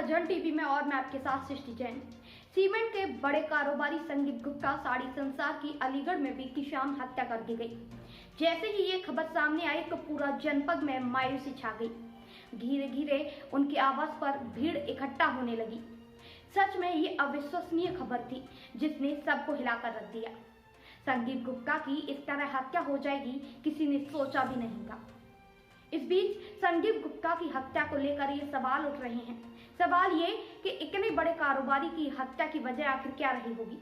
जन टीवी में और मैं आपके साथ सृष्टि जैन। सीमेंट के बड़े कारोबारी संदीप गुप्ता साड़ी संसार की अलीगढ़ में बीती शाम हत्या कर दी गई। जैसे ही ये खबर सामने आई तो पूरा जनपद में मायूसी छा गई। धीरे धीरे उनके आवास पर भीड़ इकट्ठा होने लगी। सच में ये अविश्वसनीय खबर थी जिसने सबको हिलाकर रख दिया। संदीप गुप्ता की इस तरह हत्या हो जाएगी किसी ने सोचा भी नहीं था। इस बीच संदीप गुप्ता की हत्या को लेकर ये सवाल उठ रहे हैं। सवाल ये कि इतने बड़े कारोबारी की हत्या की वजह आखिर क्या रही होगी।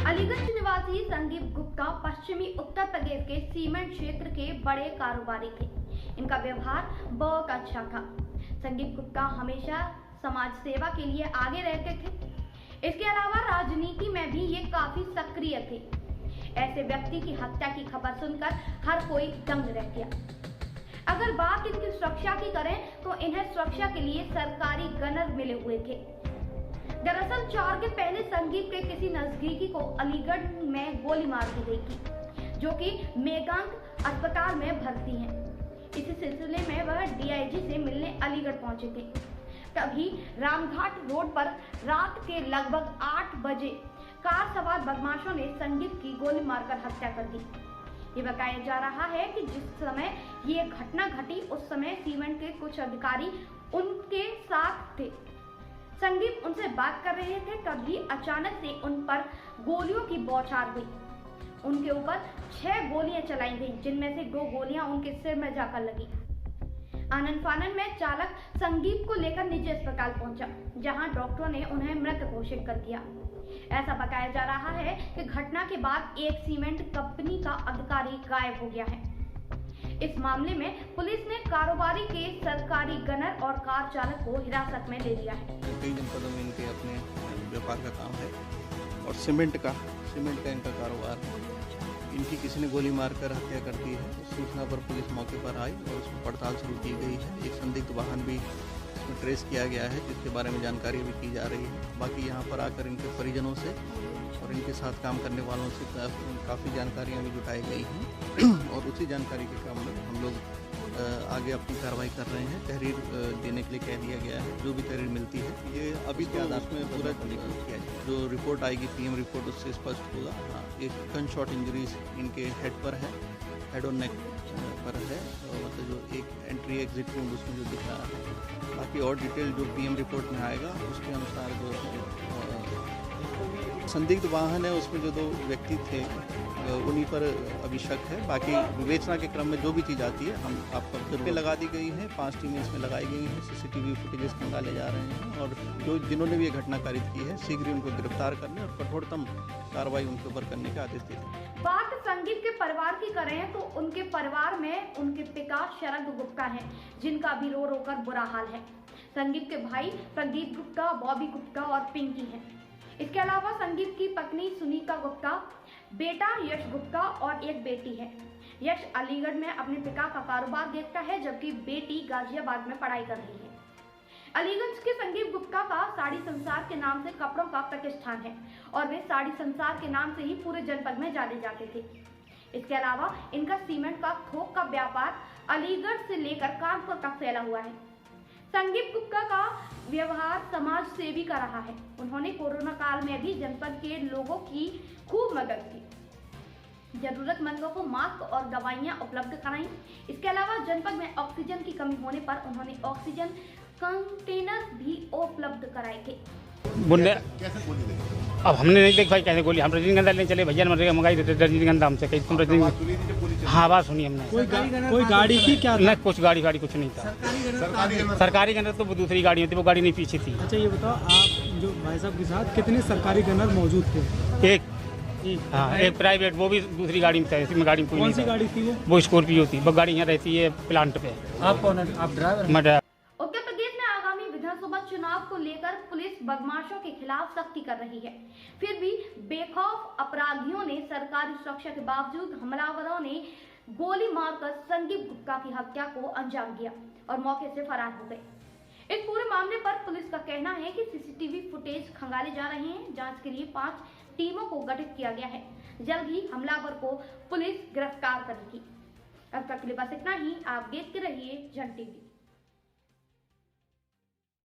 अलीगढ़ निवासी संदीप गुप्ता पश्चिमी उत्तर प्रदेश के सीमेंट क्षेत्र के बड़े कारोबारी थे। इनका व्यवहार बहुत अच्छा था। संदीप गुप्ता हमेशा समाज सेवा के लिए आगे रहते थे। इसके अलावा राजनीति में भी ये काफी सक्रिय थे। ऐसे व्यक्ति की हत्या की खबर सुनकर हर कोई दंग रह गया। अगर बात इनकी सुरक्षा की करें तो इन्हें सुरक्षा के लिए सरकारी गनर मिले हुए थे। दरअसल 4 दिन पहले संदीप के किसी नजदीकी को अलीगढ़ में गोली मार दी गई थी, जो कि मेगांक अस्पताल में भर्ती हैं। इसी सिलसिले में वह डीआईजी से मिलने अलीगढ़ पहुंचे थे। तभी रामघाट रोड पर रात के लगभग 8 बजे कार सवार बदमाशों ने संदीप की गोली मारकर हत्या कर दी। ये बताया जा रहा है कि जिस समय ये घटना घटी उस समय सीमेंट के कुछ अधिकारी उनके साथ थे। संदीप उनसे बात कर रहे थे, तभी अचानक से उन पर गोलियों की बौछार हुई। उनके ऊपर 6 गोलियां चलाई गई, जिनमें से 2 गोलियां उनके सिर में जाकर लगी। आनन फानन में चालक संदीप को लेकर निजी अस्पताल पहुंचा, जहां डॉक्टरों ने उन्हें मृत घोषित कर दिया। ऐसा बताया जा रहा है कि घटना के बाद एक सीमेंट कंपनी का अधिकारी गायब हो गया है। इस मामले में पुलिस ने कारोबारी के सरकारी गनर और कार चालक को हिरासत में ले लिया है। कई जनपदों में इनके अपने व्यापार का काम है और सीमेंट का इनका कारोबार है। इनकी किसी ने गोली मारकर हत्या कर दी है। सूचना पर पुलिस मौके पर आई और उसमें पड़ताल शुरू की गई है। एक संदिग्ध वाहन भी इसमें ट्रेस किया गया है, जिसके बारे में जानकारी भी की जा रही है। बाकी यहाँ पर आकर इनके परिजनों से और इनके साथ काम करने वालों से काफ़ी जानकारियाँ भी जुटाई गई हैं और उसी जानकारी के क्रम में हम लोग आगे अपनी कार्रवाई कर रहे हैं। तहरीर देने के लिए कह दिया गया है। जो भी तहरीर मिलती है ये अभी के आधार में पूरा किया जाए। जो रिपोर्ट आएगी पीएम रिपोर्ट, उससे स्पष्ट होगा। हाँ, एक गन शॉट इंजरीज इनके हेड पर है, हेड और नेक पर है, मतलब जो एक एंट्री एग्जिट वुंड उसमें जो दिख रहा है। बाकी और डिटेल जो पीएम रिपोर्ट में आएगा उसके अनुसार जो संदिग्ध वाहन है उसमें जो 2 व्यक्ति थे उन्हीं पर अभी शक है। बाकी विवेचना के क्रम में जो भी चीज़ आती है हम आपको फिर लगा दी गई है। 5 टीमें इसमें लगाई गई हैं। सीसीटीवी फुटेजेस खंगाले जा रहे हैं और जिन्होंने भी ये घटना कारित की है शीघ्र उनको गिरफ्तार करने और कठोरतम कार्रवाई उनके ऊपर करने के आदेश दिए हैं। बात संदीप के परिवार की करें तो उनके परिवार में उनके पिता शरद गुप्ता हैं, जिनका भी रो रो कर बुरा हाल है। संदीप के भाई प्रदीप गुप्ता, बॉबी गुप्ता और पिंकी हैं। इसके अलावा संदीप की पत्नी सुनीता गुप्ता, बेटा यश गुप्ता और एक बेटी है। यश अलीगढ़ में अपने पिता का कारोबार देखता है, जबकि बेटी गाजियाबाद में पढ़ाई कर रही है। अलीगढ़ के संदीप गुप्ता का साड़ी संसार के नाम से कपड़ों का प्रतिष्ठान है और वे साड़ी संसार के नाम से ही पूरे जनपद में जाने जाते थे। इसके अलावा इनका सीमेंट का थोक का व्यापार अलीगढ़ से लेकर कानपुर तक फैला हुआ है। संदीप गुप्ता का व्यवहार समाज सेवी का रहा है। उन्होंने कोरोना काल में भी जनपद के लोगों की खूब मदद की। जरूरतमंदों को मास्क और दवाइयां उपलब्ध कराई। इसके अलावा जनपद में ऑक्सीजन की कमी होने पर उन्होंने ऑक्सीजन कंटेनर भी उपलब्ध कराए थे। अब हमने नहीं देख भाई कैसे गोली, हम रजनीगंधा लेने चले, भैया ने मंगाई रजनीगंधा हमसे, कहीं तुम रजनीगंधा। हाँ, बात सुनी हमने। कोई गाड़ी थी क्या? नहीं, कुछ गाड़ी कुछ नहीं था। सरकारी गनर तो वो दूसरी गाड़ी थी, वो गाड़ी नहीं पीछे थी। अच्छा ये बताओ, आप जो भाई साहब के साथ कितने सरकारी गनर मौजूद थे? एक हाँ, एक प्राइवेट, वो भी दूसरी गाड़ी में था। इसमें गाड़ी में कौन सी गाड़ी थी? वो स्कॉर्पियो थी। वो गाड़ी यहाँ रहती है प्लांट पे। आप कौन है? आप ड्राइवर? मैं ड्राइवर। उत्तर प्रदेश में आगामी विधानसभा चुनाव को लेकर पुलिस बदमाशों के खिलाफ सख्ती कर रही है। फिर भी बेखौफ अपराधियों ने सरकारी सुरक्षा के बावजूद हमलावरों ने गोली मारकर संदीप गुप्ता की हत्या को अंजाम दिया और मौके से फरार हो गए। इस पूरे मामले पर पुलिस का कहना है कि सीसीटीवी फुटेज खंगाले जा रहे हैं। जांच के लिए 5 टीमों को गठित किया गया है। जल्द ही हमलावर को पुलिस गिरफ्तार करेगी। अब तक के लिए बस इतना ही। आप देखते रहिए जन टीवी।